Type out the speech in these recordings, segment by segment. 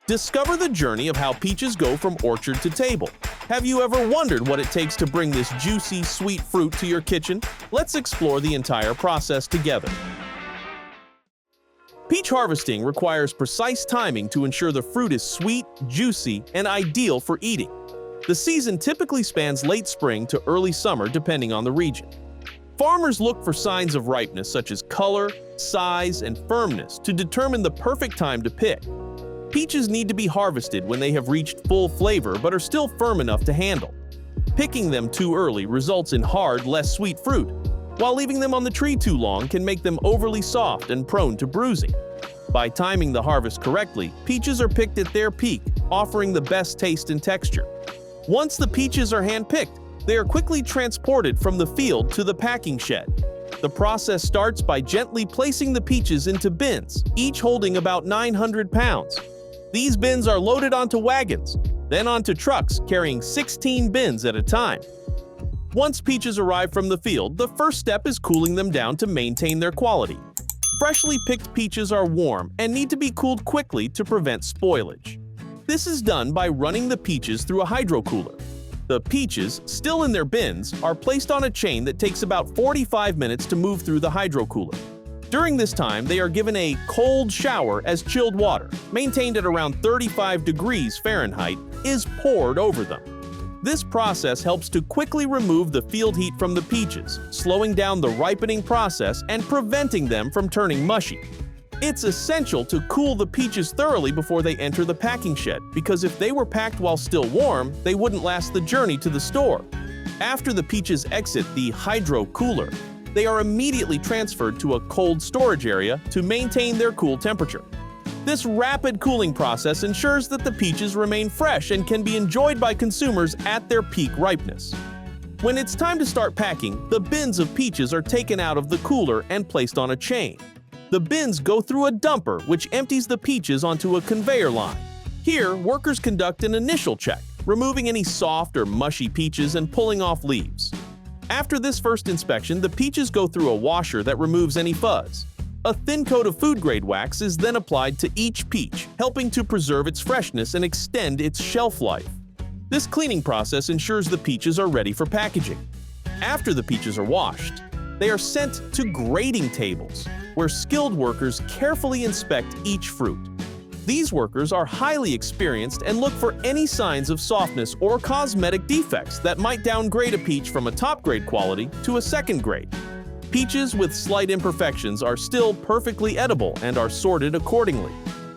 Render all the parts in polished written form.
Discover the journey of how peaches go from orchard to table. Have you ever wondered what it takes to bring this juicy, sweet fruit to your kitchen? Let's explore the entire process together. Peach harvesting requires precise timing to ensure the fruit is sweet, juicy, and ideal for eating. The season typically spans late spring to early summer depending on the region. Farmers look for signs of ripeness such as color, size, and firmness to determine the perfect time to pick. Peaches need to be harvested when they have reached full flavor but are still firm enough to handle. Picking them too early results in hard, less sweet fruit, while leaving them on the tree too long can make them overly soft and prone to bruising. By timing the harvest correctly, peaches are picked at their peak, offering the best taste and texture. Once the peaches are hand-picked, they are quickly transported from the field to the packing shed. The process starts by gently placing the peaches into bins, each holding about 900 pounds. These bins are loaded onto wagons, then onto trucks carrying 16 bins at a time. Once peaches arrive from the field, the first step is cooling them down to maintain their quality. Freshly picked peaches are warm and need to be cooled quickly to prevent spoilage. This is done by running the peaches through a hydrocooler. The peaches, still in their bins, are placed on a chain that takes about 45 minutes to move through the hydrocooler. During this time, they are given a cold shower as chilled water, maintained at around 35 degrees Fahrenheit, is poured over them. This process helps to quickly remove the field heat from the peaches, slowing down the ripening process and preventing them from turning mushy. It's essential to cool the peaches thoroughly before they enter the packing shed, because if they were packed while still warm, they wouldn't last the journey to the store. After the peaches exit the hydro cooler, they are immediately transferred to a cold storage area to maintain their cool temperature. This rapid cooling process ensures that the peaches remain fresh and can be enjoyed by consumers at their peak ripeness. When it's time to start packing, the bins of peaches are taken out of the cooler and placed on a chain. The bins go through a dumper, which empties the peaches onto a conveyor line. Here, workers conduct an initial check, removing any soft or mushy peaches and pulling off leaves. After this first inspection, the peaches go through a washer that removes any fuzz. A thin coat of food-grade wax is then applied to each peach, helping to preserve its freshness and extend its shelf life. This cleaning process ensures the peaches are ready for packaging. After the peaches are washed, they are sent to grading tables, where skilled workers carefully inspect each fruit. These workers are highly experienced and look for any signs of softness or cosmetic defects that might downgrade a peach from a top-grade quality to a second grade. Peaches with slight imperfections are still perfectly edible and are sorted accordingly.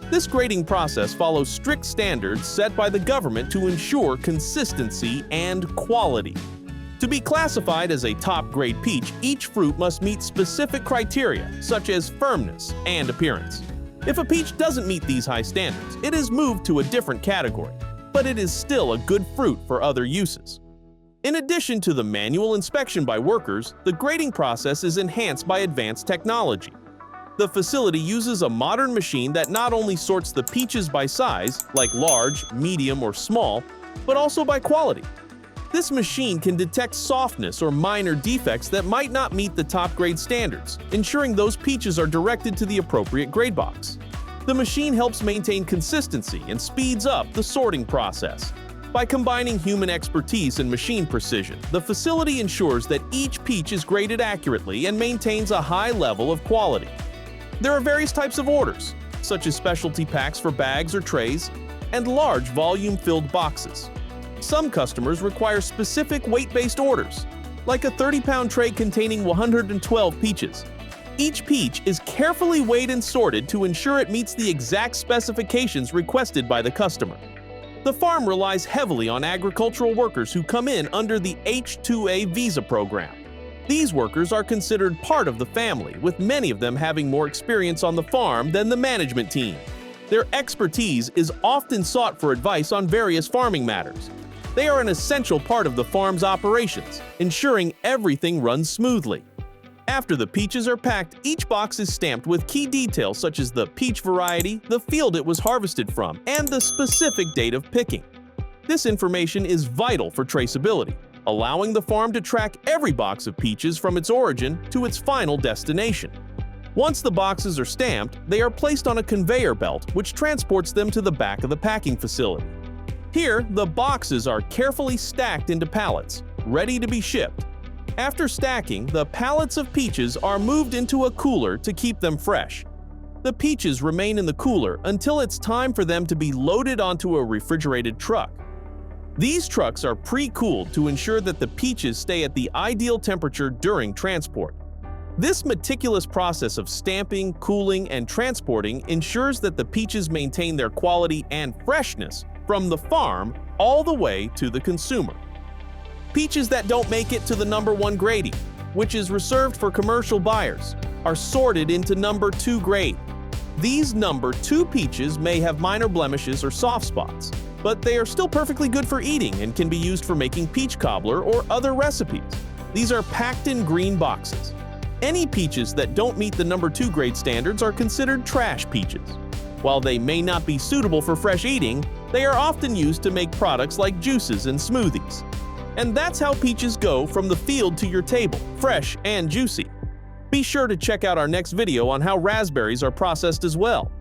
This grading process follows strict standards set by the government to ensure consistency and quality. To be classified as a top-grade peach, each fruit must meet specific criteria, such as firmness and appearance. If a peach doesn't meet these high standards, it is moved to a different category, but it is still a good fruit for other uses. In addition to the manual inspection by workers, the grading process is enhanced by advanced technology. The facility uses a modern machine that not only sorts the peaches by size, like large, medium, or small, but also by quality. This machine can detect softness or minor defects that might not meet the top-grade standards, ensuring those peaches are directed to the appropriate grade box. The machine helps maintain consistency and speeds up the sorting process. By combining human expertise and machine precision, the facility ensures that each peach is graded accurately and maintains a high level of quality. There are various types of orders, such as specialty packs for bags or trays, and large volume-filled boxes. Some customers require specific weight-based orders, like a 30-pound tray containing 112 peaches. Each peach is carefully weighed and sorted to ensure it meets the exact specifications requested by the customer. The farm relies heavily on agricultural workers who come in under the H-2A visa program. These workers are considered part of the family, with many of them having more experience on the farm than the management team. Their expertise is often sought for advice on various farming matters. They are an essential part of the farm's operations, ensuring everything runs smoothly. After the peaches are packed, each box is stamped with key details such as the peach variety, the field it was harvested from, and the specific date of picking. This information is vital for traceability, allowing the farm to track every box of peaches from its origin to its final destination. Once the boxes are stamped, they are placed on a conveyor belt which transports them to the back of the packing facility. Here, the boxes are carefully stacked into pallets, ready to be shipped. After stacking, the pallets of peaches are moved into a cooler to keep them fresh. The peaches remain in the cooler until it's time for them to be loaded onto a refrigerated truck. These trucks are pre-cooled to ensure that the peaches stay at the ideal temperature during transport. This meticulous process of stamping, cooling, and transporting ensures that the peaches maintain their quality and freshness from the farm all the way to the consumer. Peaches that don't make it to the number 1 grading, which is reserved for commercial buyers, are sorted into number 2 grade. These number 2 peaches may have minor blemishes or soft spots, but they are still perfectly good for eating and can be used for making peach cobbler or other recipes. These are packed in green boxes. Any peaches that don't meet the number 2 grade standards are considered trash peaches. While they may not be suitable for fresh eating, they are often used to make products like juices and smoothies. And that's how peaches go from the field to your table, fresh and juicy. Be sure to check out our next video on how raspberries are processed as well.